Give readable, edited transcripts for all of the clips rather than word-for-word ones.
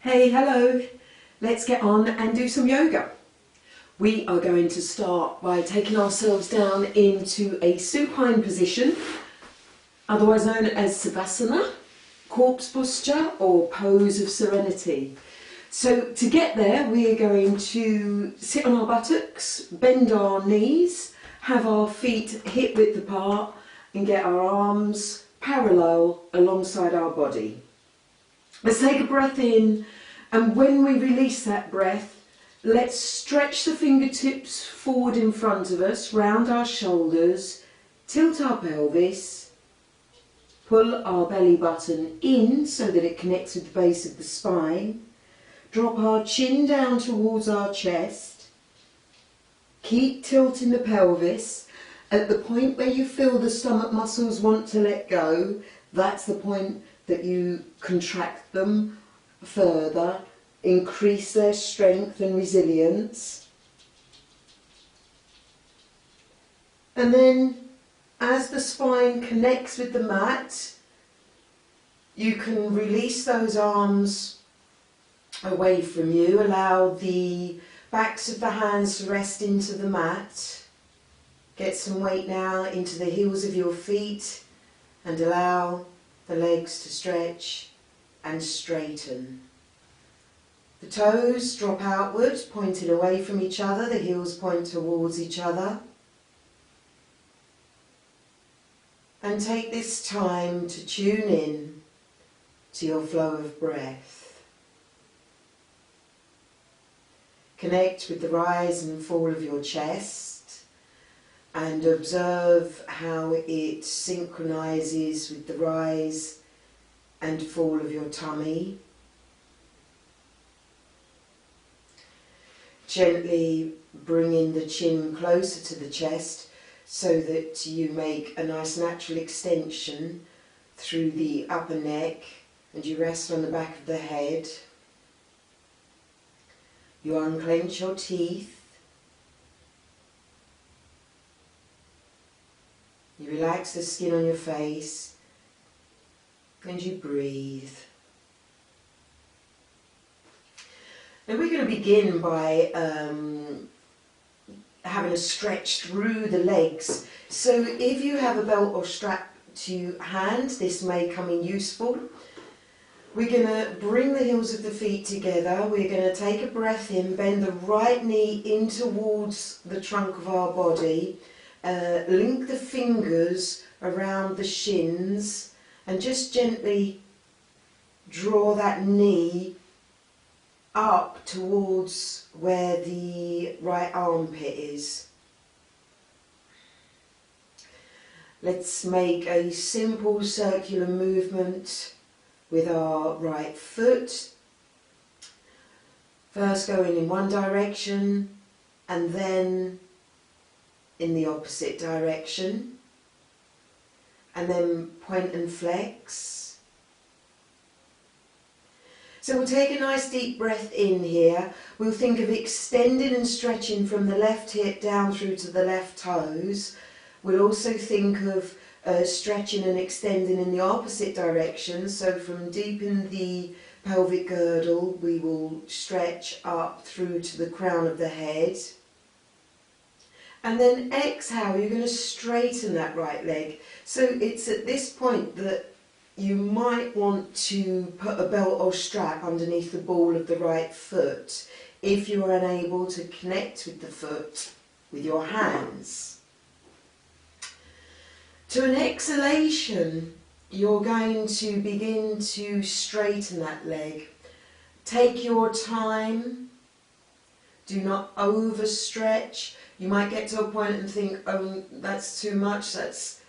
Hey, hello. Let's get on and do some yoga. We are going to start by taking ourselves down into a supine position, otherwise known as Savasana, corpse posture or pose of serenity. So to get there, we are going to sit on our buttocks, bend our knees, have our feet hip width apart and get our arms parallel alongside our body. Let's take a breath in, and when we release that breath, let's stretch the fingertips forward in front of us, round our shoulders, tilt our pelvis, pull our belly button in so that it connects with the base of the spine, drop our chin down towards our chest, keep tilting the pelvis. At the point where you feel the stomach muscles want to let go, that's the point that you contract them further, increase their strength and resilience. And then as the spine connects with the mat, you can release those arms away from you, allow the backs of the hands to rest into the mat. Get some weight now into the heels of your feet and allow the legs to stretch and straighten. The toes drop outward, pointing away from each other, the heels point towards each other. And take this time to tune in to your flow of breath. Connect with the rise and fall of your chest and observe how it synchronizes with the rise and fall of your tummy. Gently bringing the chin closer to the chest so that you make a nice natural extension through the upper neck and you rest on the back of the head. You unclench your teeth. You relax the skin on your face and you breathe. Now we're going to begin by having a stretch through the legs. So if you have a belt or strap to hand, this may come in useful. We're going to bring the heels of the feet together. We're going to take a breath in, bend the right knee in towards the trunk of our body. Link the fingers around the shins and just gently draw that knee up towards where the right armpit is. Let's make a simple circular movement with our right foot. First going in one direction and then in the opposite direction, and then point and flex. So we'll take a nice deep breath in here. We'll think of extending and stretching from the left hip down through to the left toes. We'll also think of stretching and extending in the opposite direction. So from deep in the pelvic girdle, we will stretch up through to the crown of the head. And then exhale, you're going to straighten that right leg. So it's at this point that you might want to put a belt or strap underneath the ball of the right foot if you are unable to connect with the foot with your hands. To an exhalation, you're going to begin to straighten that leg. Take your time. Do not overstretch. You might get to a point and think, oh, that's too much, that's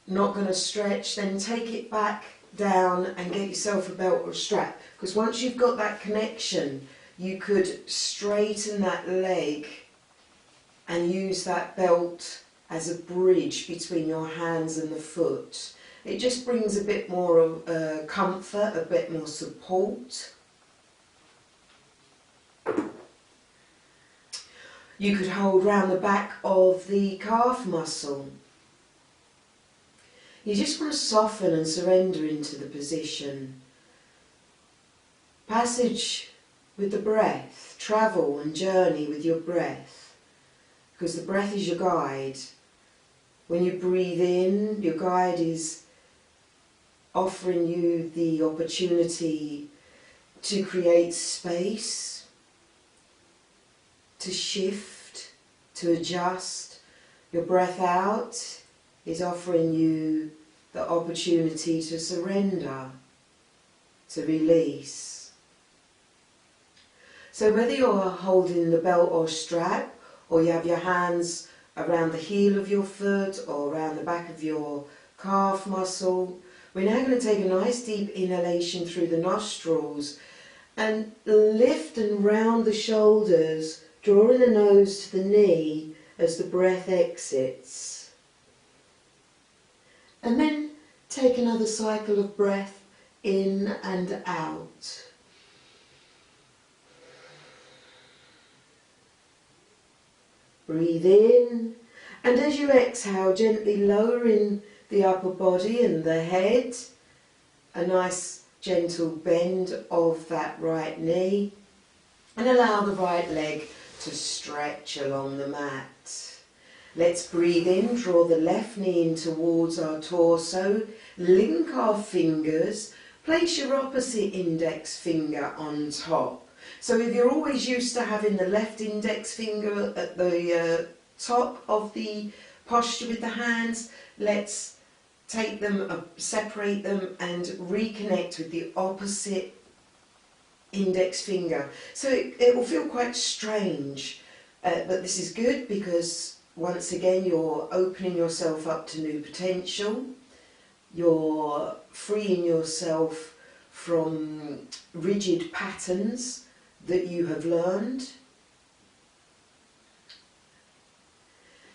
not going to stretch. Then take it back down and get yourself a belt or strap. Because once you've got that connection, you could straighten that leg and use that belt as a bridge between your hands and the foot. It just brings a bit more of comfort, a bit more support. You could hold round the back of the calf muscle. You just want to soften and surrender into the position. Passage with the breath, travel and journey with your breath, because the breath is your guide. When you breathe in, your guide is offering you the opportunity to create space, to shift, to adjust. Your breath out is offering you the opportunity to surrender, to release. So whether you're holding the belt or strap, or you have your hands around the heel of your foot or around the back of your calf muscle, we're now going to take a nice deep inhalation through the nostrils and lift and round the shoulders, drawing the nose to the knee as the breath exits. And then take another cycle of breath in and out. Breathe in, and as you exhale, gently lowering the upper body and the head, a nice gentle bend of that right knee, and allow the right leg to stretch along the mat. Let's breathe in, draw the left knee in towards our torso, link our fingers, place your opposite index finger on top. So if you're always used to having the left index finger at the top of the posture with the hands, let's take them, separate them and reconnect with the opposite index finger. So it will feel quite strange, but this is good because once again you're opening yourself up to new potential, you're freeing yourself from rigid patterns that you have learned.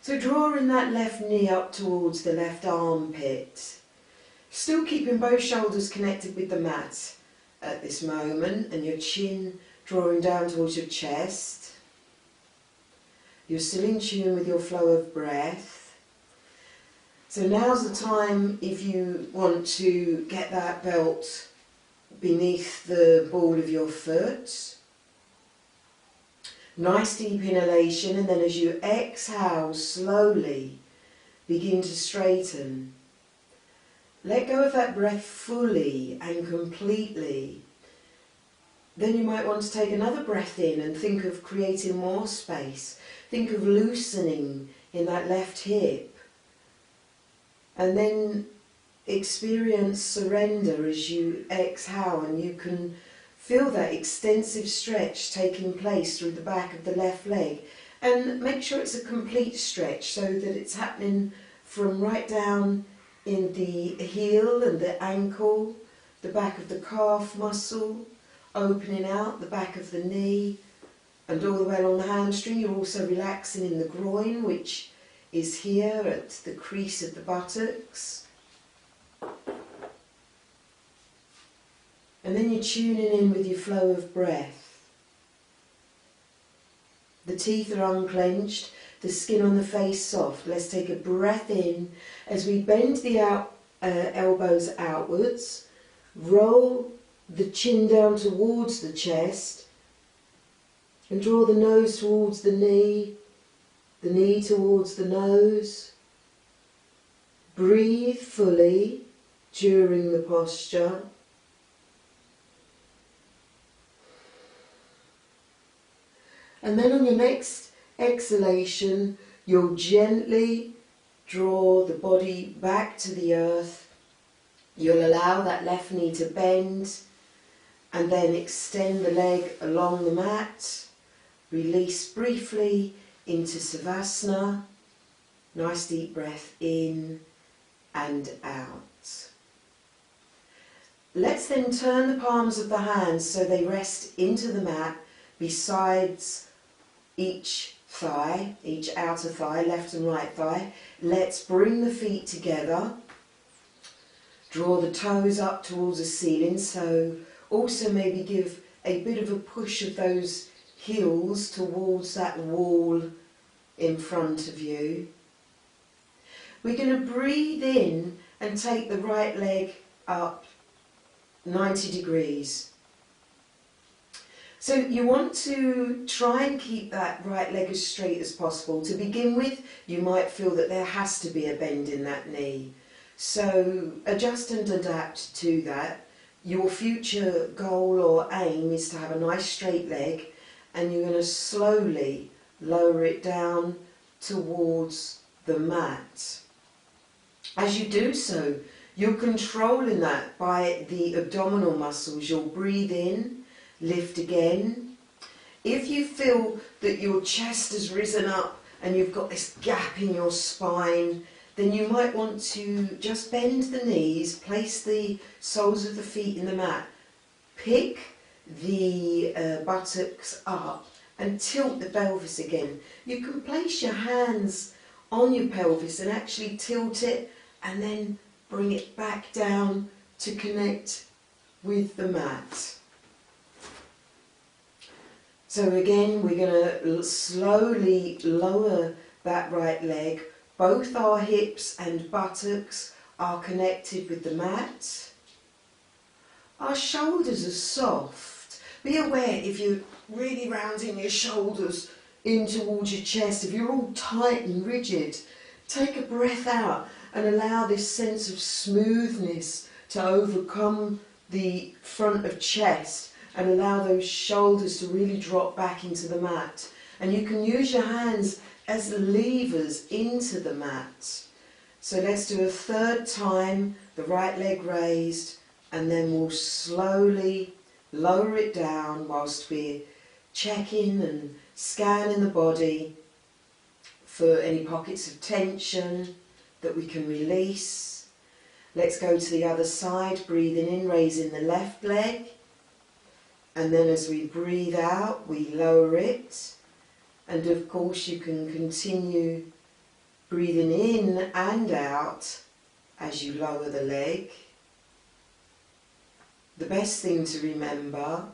So drawing that left knee up towards the left armpit, still keeping both shoulders connected with the mat at this moment, and your chin drawing down towards your chest. You're still in tune with your flow of breath. So now's the time, if you want to get that belt beneath the ball of your foot. Nice deep inhalation, and then as you exhale slowly, begin to straighten. Let go of that breath fully and completely. Then you might want to take another breath in and think of creating more space. Think of loosening in that left hip. And then experience surrender as you exhale, and you can feel that extensive stretch taking place through the back of the left leg. And make sure it's a complete stretch so that it's happening from right down in the heel and the ankle, the back of the calf muscle, opening out the back of the knee, and all the way along the hamstring. You're also relaxing in the groin, which is here at the crease of the buttocks. And then you're tuning in with your flow of breath. The teeth are unclenched, the skin on the face soft. Let's take a breath in as we bend the elbows outwards, roll the chin down towards the chest, and draw the nose towards the knee towards the nose. Breathe fully during the posture. And then on your next exhalation, you'll gently draw the body back to the earth. You'll allow that left knee to bend, and then extend the leg along the mat. Release briefly into Savasana. Nice deep breath in and out. Let's then turn the palms of the hands so they rest into the mat besides each thigh, each outer thigh, left and right thigh. Let's bring the feet together. Draw the toes up towards the ceiling, so also maybe give a bit of a push of those heels towards that wall in front of you. We're going to breathe in and take the right leg up 90 degrees. So you want to try and keep that right leg as straight as possible. To begin with, you might feel that there has to be a bend in that knee. So adjust and adapt to that. Your future goal or aim is to have a nice straight leg, and you're going to slowly lower it down towards the mat. As you do so, you're controlling that by the abdominal muscles. You'll breathe in, lift again. If you feel that your chest has risen up and you've got this gap in your spine, then you might want to just bend the knees, place the soles of the feet in the mat, pick the buttocks up and tilt the pelvis again. You can place your hands on your pelvis and actually tilt it and then bring it back down to connect with the mat. So again, we're going to slowly lower that right leg. Both our hips and buttocks are connected with the mat. Our shoulders are soft. Be aware if you're really rounding your shoulders in towards your chest, if you're all tight and rigid, take a breath out and allow this sense of smoothness to overcome the front of chest and allow those shoulders to really drop back into the mat. And you can use your hands as levers into the mat. So let's do a third time, the right leg raised, and then we'll slowly lower it down whilst we're checking and scanning the body for any pockets of tension that we can release. Let's go to the other side, breathing in, raising the left leg, and then as we breathe out, we lower it. And of course you can continue breathing in and out as you lower the leg. The best thing to remember,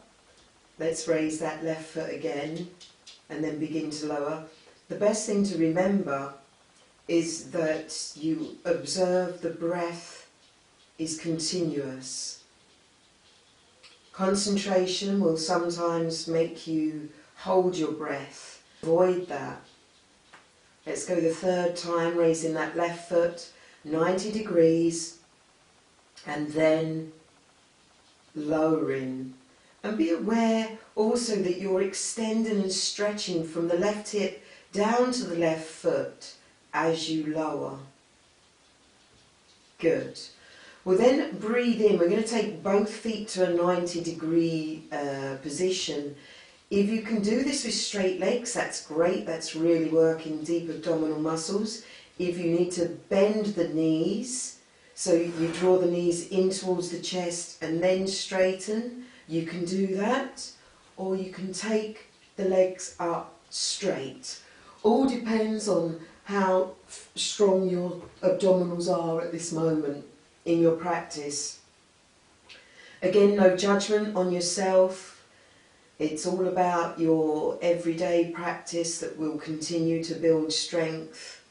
let's raise that left foot again and then begin to lower. The best thing to remember is that you observe the breath is continuous. Concentration will sometimes make you hold your breath. Avoid that. Let's go the third time, raising that left foot 90 degrees and then lowering. And be aware also that you're extending and stretching from the left hip down to the left foot as you lower. Good. Well, then breathe in. We're going to take both feet to a 90-degree position. If you can do this with straight legs, that's great. That's really working deep abdominal muscles. If you need to bend the knees, so you draw the knees in towards the chest and then straighten, you can do that. Or you can take the legs up straight. All depends on how strong your abdominals are at this moment in your practice. Again, no judgment on yourself. It's all about your everyday practice that will continue to build strength.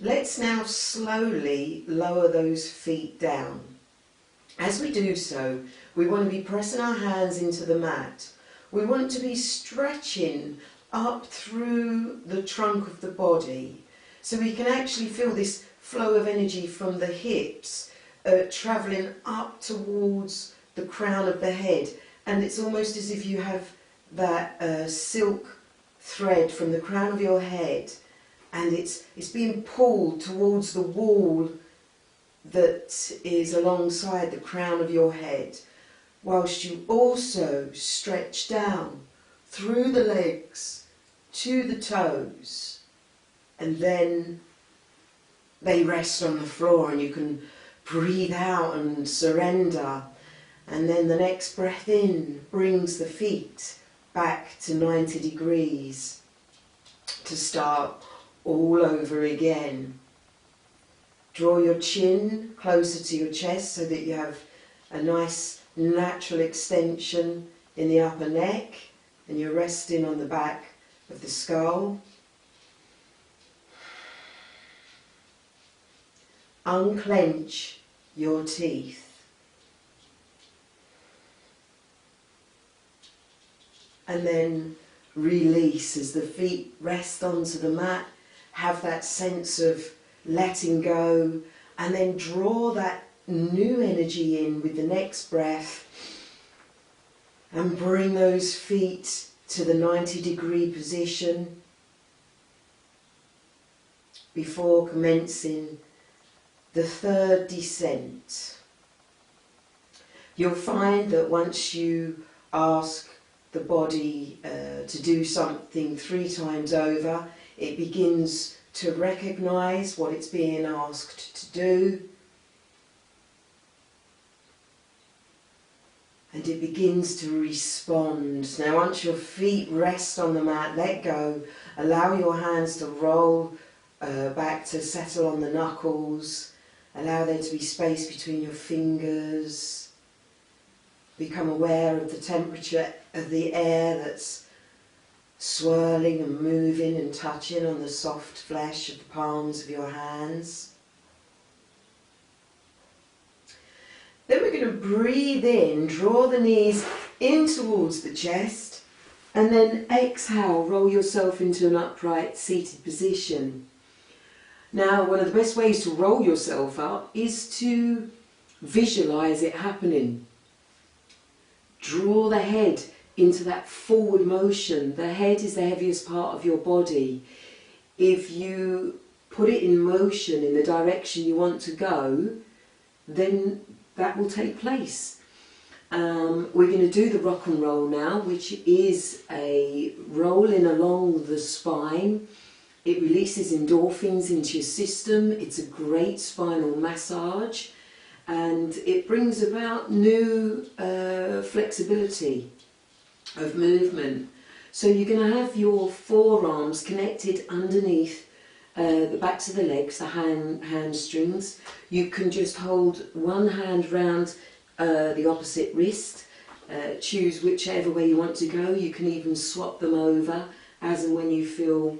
Let's now slowly lower those feet down. As we do so, we want to be pressing our hands into the mat. We want to be stretching up through the trunk of the body so we can actually feel this flow of energy from the hips travelling up towards the crown of the head. And it's almost as if you have that silk thread from the crown of your head and it's being pulled towards the wall that is alongside the crown of your head, whilst you also stretch down through the legs to the toes, and then they rest on the floor and you can breathe out and surrender. And then the next breath in brings the feet back to 90 degrees to start all over again. Draw your chin closer to your chest so that you have a nice natural extension in the upper neck and you're resting on the back of the skull. Unclench your teeth. and then release as the feet rest onto the mat. Have that sense of letting go, and then draw that new energy in with the next breath, and bring those feet to the 90-degree position before commencing the third descent. You'll find that once you ask the body to do something 3 times over, it begins to recognise what it's being asked to do, and it begins to respond. Now once your feet rest on the mat, let go, allow your hands to roll back to settle on the knuckles, allow there to be space between your fingers. Become aware of the temperature of the air that's swirling and moving and touching on the soft flesh of the palms of your hands. Then we're going to breathe in, draw the knees in towards the chest, and then exhale, roll yourself into an upright seated position. Now, one of the best ways to roll yourself up is to visualise it happening. Draw the head into that forward motion. The head is the heaviest part of your body. If you put it in motion in the direction you want to go, then that will take place. We're going to do the rock and roll now, which is a rolling along the spine. It releases endorphins into your system. It's a great spinal massage, and it brings about new flexibility of movement. So you're going to have your forearms connected underneath the backs of the legs, the hamstrings. You can just hold one hand round the opposite wrist, choose whichever way you want to go. You can even swap them over as and when you feel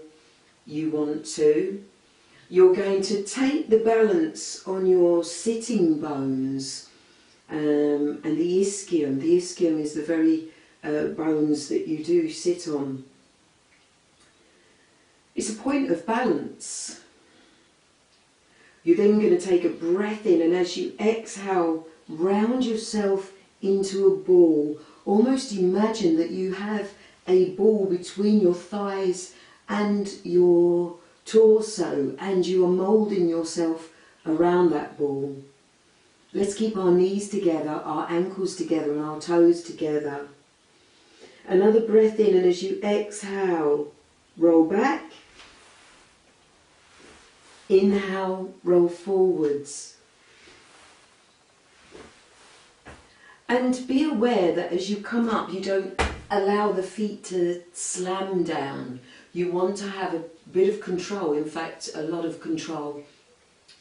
you want to. You're going to take the balance on your sitting bones and the ischium. The ischium is the very bones that you do sit on. It's a point of balance. You're then going to take a breath in, and as you exhale, round yourself into a ball. Almost imagine that you have a ball between your thighs and your torso, and you are moulding yourself around that ball. Let's keep our knees together, our ankles together, and our toes together. Another breath in, and as you exhale, roll back. Inhale, roll forwards. And be aware that as you come up, you don't allow the feet to slam down. You want to have a bit of control, in fact a lot of control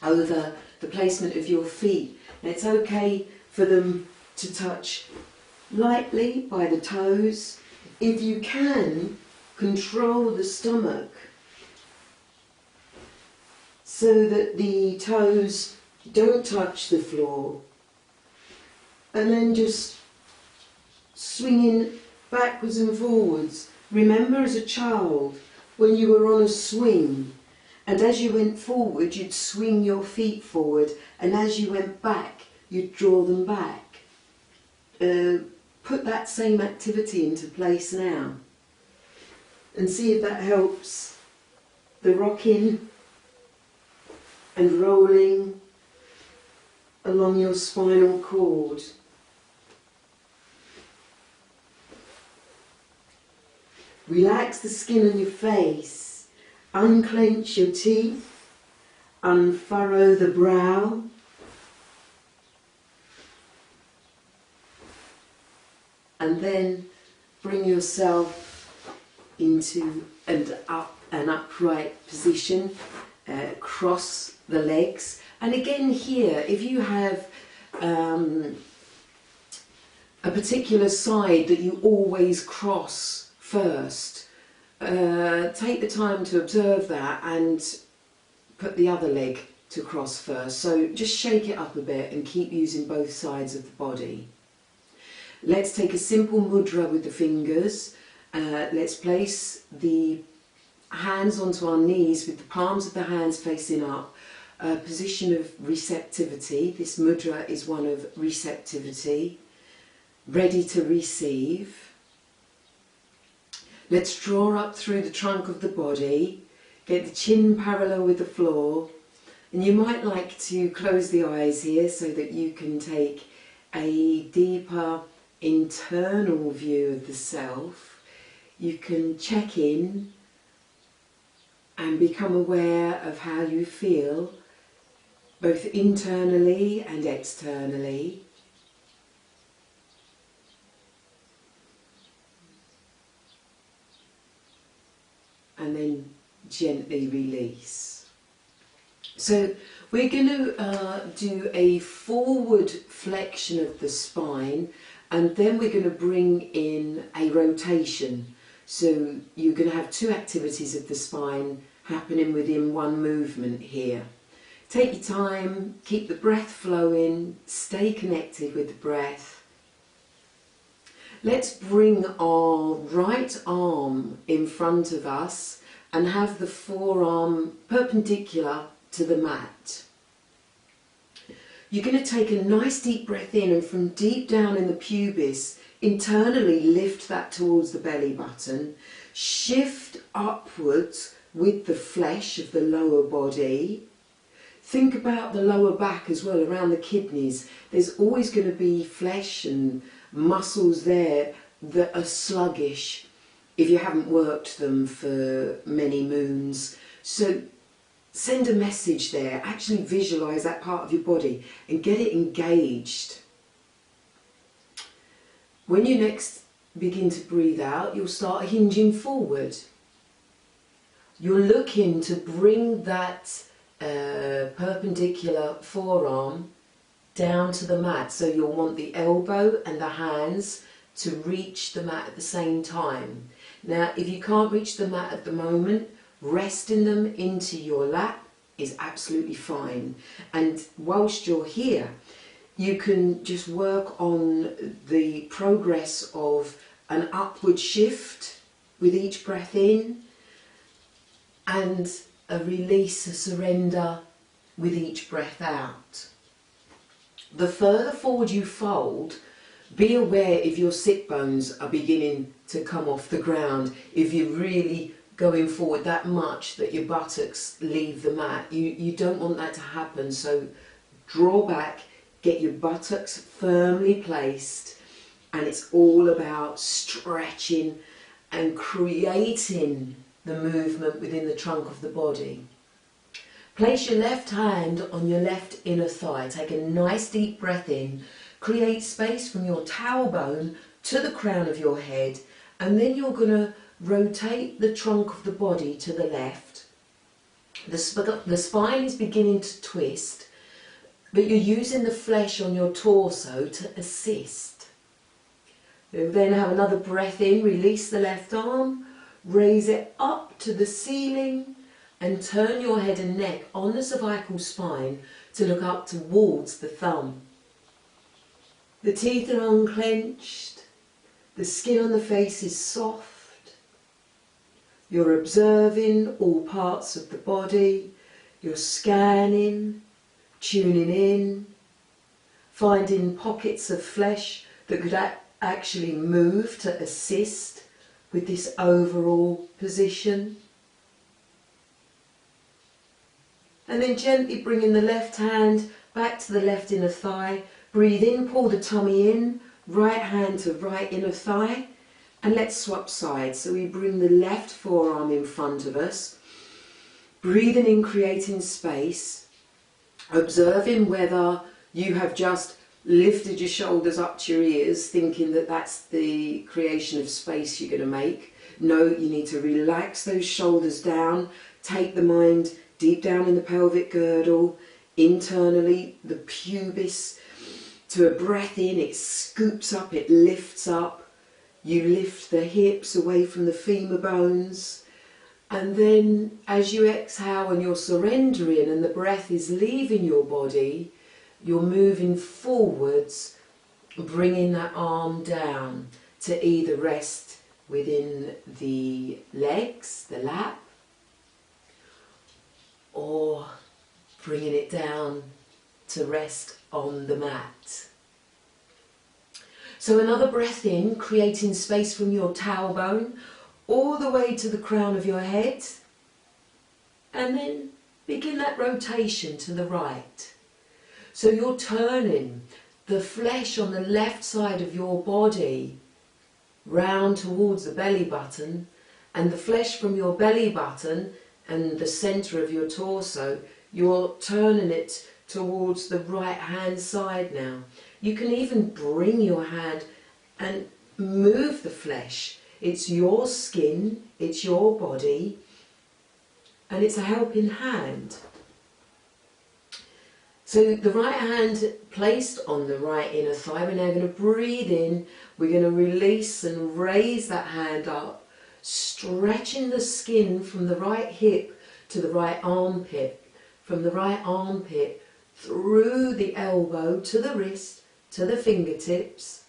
over the placement of your feet. And it's okay for them to touch lightly by the toes. If you can, control the stomach so that the toes don't touch the floor. And then just swinging backwards and forwards. Remember as a child, when you were on a swing, and as you went forward, you'd swing your feet forward, and as you went back, you'd draw them back. Put that same activity into place now, and see if that helps the rocking and rolling along your spinal cord. Relax the skin on your face, unclench your teeth, unfurrow the brow. And then bring yourself into an upright position, cross the legs. And again here, if you have a particular side that you always cross first, take the time to observe that and put the other leg to cross first. So just shake it up a bit and keep using both sides of the body. Let's take a simple mudra with the fingers. Let's place the hands onto our knees with the palms of the hands facing up. A position of receptivity. This mudra is one of receptivity. Ready to receive. Let's draw up through the trunk of the body. Get the chin parallel with the floor. And you might like to close the eyes here so that you can take a deeper internal view of the self. You can check in and become aware of how you feel, both internally and externally. And then gently release. So we're going to do a forward flexion of the spine, and then we're going to bring in a rotation. So you're going to have two activities of the spine happening within one movement here. Take your time, keep the breath flowing, stay connected with the breath. Let's bring our right arm in front of us and have the forearm perpendicular to the mat. You're going to take a nice deep breath in, and from deep down in the pubis, internally lift that towards the belly button. Shift upwards with the flesh of the lower body. Think about the lower back as well, around the kidneys. There's always going to be flesh and muscles there that are sluggish if you haven't worked them for many moons. So send a message there. Actually visualise that part of your body and get it engaged. When you next begin to breathe out, you'll start hinging forward. You're looking to bring that perpendicular forearm down to the mat. So you'll want the elbow and the hands to reach the mat at the same time. Now, if you can't reach the mat at the moment, resting them into your lap is absolutely fine. And whilst you're here, you can just work on the progress of an upward shift with each breath in, and a release, a surrender with each breath out. The further forward you fold, be aware if your sit bones are beginning to come off the ground. If you're really going forward that much that your buttocks leave the mat, you don't want that to happen. So draw back, get your buttocks firmly placed, and it's all about stretching and creating the movement within the trunk of the body. Place your left hand on your left inner thigh. Take a nice deep breath in. Create space from your tailbone to the crown of your head, and then you're going to rotate the trunk of the body to the left. The spine is beginning to twist, but you're using the flesh on your torso to assist. You'll then have another breath in, release the left arm, raise it up to the ceiling, and turn your head and neck on the cervical spine to look up towards the thumb. The teeth are unclenched, the skin on the face is soft. You're observing all parts of the body, you're scanning, tuning in, finding pockets of flesh that could actually move to assist with this overall position. And then gently bringing the left hand back to the left inner thigh. Breathe in, pull the tummy in, right hand to right inner thigh, and let's swap sides. So we bring the left forearm in front of us, breathing in, creating space, observing whether you have just lifted your shoulders up to your ears, thinking that that's the creation of space you're going to make. No, you need to relax those shoulders down, take the mind deep down in the pelvic girdle, internally the pubis. To a breath in, it scoops up, it lifts up. You lift the hips away from the femur bones. And then as you exhale and you're surrendering and the breath is leaving your body, you're moving forwards, bringing that arm down to either rest within the legs, the lap, or bringing it down to rest on the mat. So another breath in, creating space from your tailbone all the way to the crown of your head, and then begin that rotation to the right. So you're turning the flesh on the left side of your body round towards the belly button, and the flesh from your belly button and the centre of your torso, you're turning it towards the right hand side now. You can even bring your hand and move the flesh. It's your skin, it's your body, and it's a helping hand. So the right hand placed on the right inner thigh, we're now going to breathe in, we're going to release and raise that hand up, stretching the skin from the right hip to the right armpit, from the right armpit through the elbow to the wrist, to the fingertips.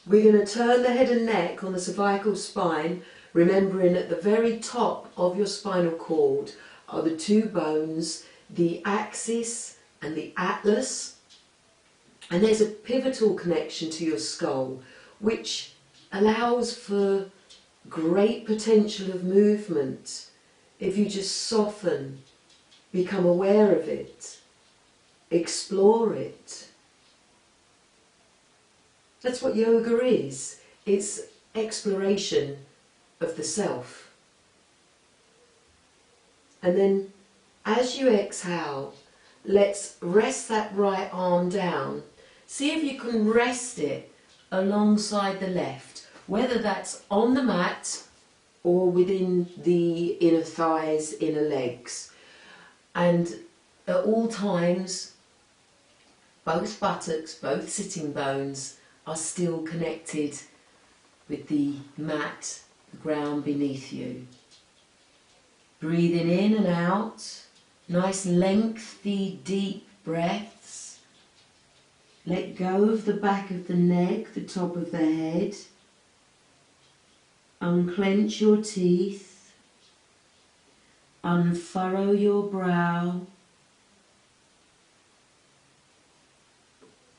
We're going to turn the head and neck on the cervical spine, remembering at the very top of your spinal cord are the two bones, the axis and the atlas, and there's a pivotal connection to your skull which allows for great potential of movement if you just soften, become aware of it, explore it. That's what yoga is. It's exploration of the self. And then as you exhale, let's rest that right arm down. See if you can rest it alongside the left, whether that's on the mat or within the inner thighs, inner legs. And at all times, both buttocks, both sitting bones are still connected with the mat, the ground beneath you. Breathing in and out, nice lengthy deep breaths. Let go of the back of the neck, the top of the head. Unclench your teeth. Unfurrow your brow.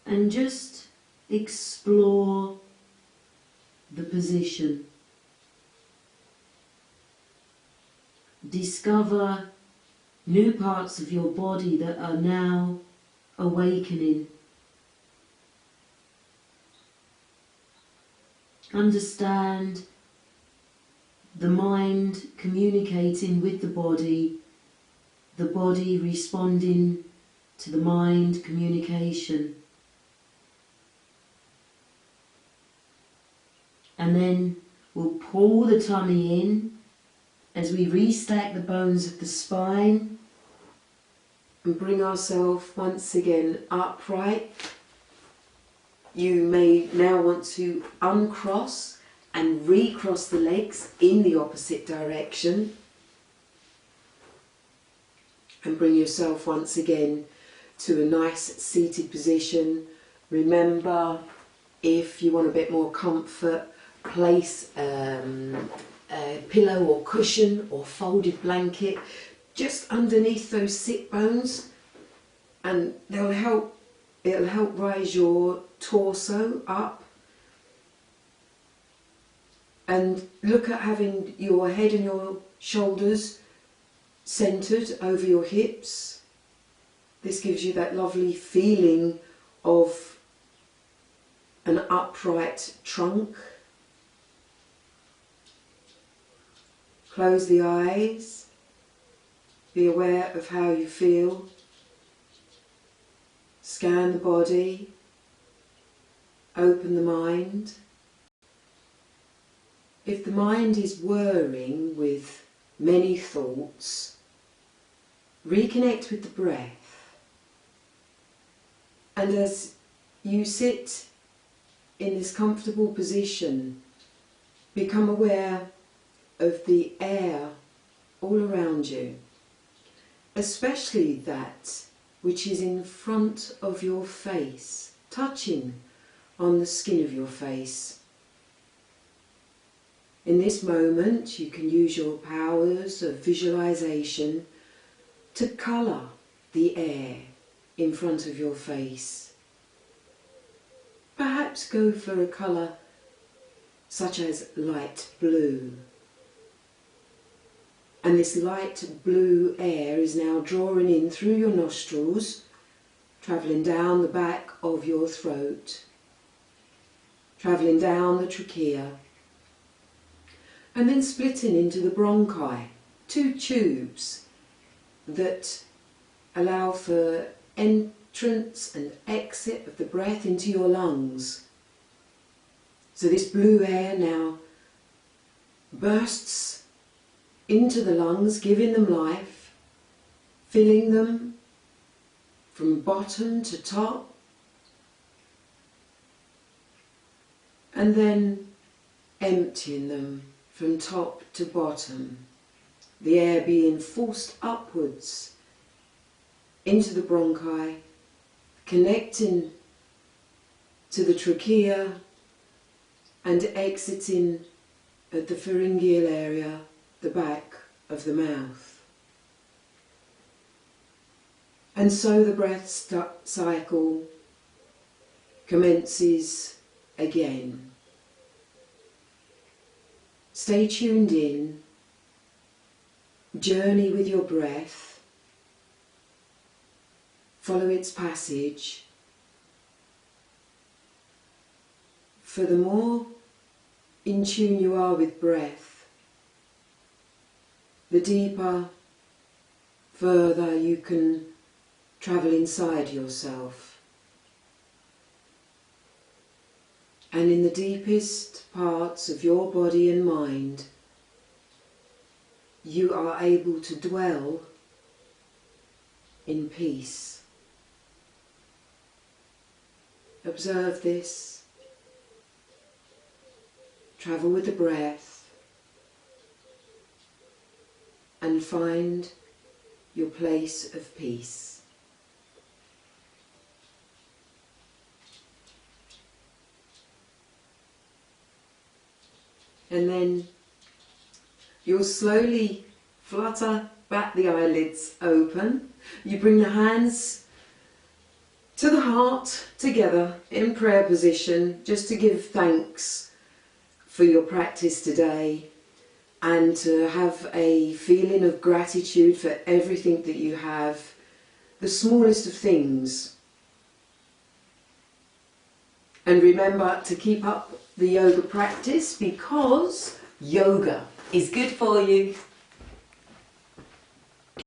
And just explore the position. Discover new parts of your body that are now awakening. Understand the mind communicating with the body responding to the mind communication. And then we'll pull the tummy in as we restack the bones of the spine and bring ourselves once again upright. You may now want to uncross and recross the legs in the opposite direction and bring yourself once again to a nice seated position. Remember, if you want a bit more comfort, place a pillow or cushion or folded blanket just underneath those sit bones, and it'll help rise your torso up. And look at having your head and your shoulders centered over your hips. This gives you that lovely feeling of an upright trunk. Close the eyes. Be aware of how you feel. Scan the body. Open the mind. If the mind is whirring with many thoughts, reconnect with the breath. And as you sit in this comfortable position, become aware of the air all around you, especially that which is in front of your face, touching on the skin of your face. In this moment, you can use your powers of visualization to colour the air in front of your face. Perhaps go for a colour such as light blue. And this light blue air is now drawing in through your nostrils, travelling down the back of your throat, travelling down the trachea, and then splitting into the bronchi, two tubes that allow for entrance and exit of the breath into your lungs. So this blue air now bursts into the lungs, giving them life, filling them from bottom to top, and then emptying them from top to bottom, the air being forced upwards into the bronchi, connecting to the trachea and exiting at the pharyngeal area, the back of the mouth. And so the breath cycle commences again. Stay tuned in, journey with your breath, follow its passage. For the more in tune you are with breath, the deeper, further you can travel inside yourself. And in the deepest parts of your body and mind, you are able to dwell in peace. Observe this. Travel with the breath and find your place of peace. And then you'll slowly flutter back the eyelids open. You bring the hands to the heart together in prayer position, just to give thanks for your practice today and to have a feeling of gratitude for everything that you have, the smallest of things. And remember to keep up the yoga practice, because yoga is good for you.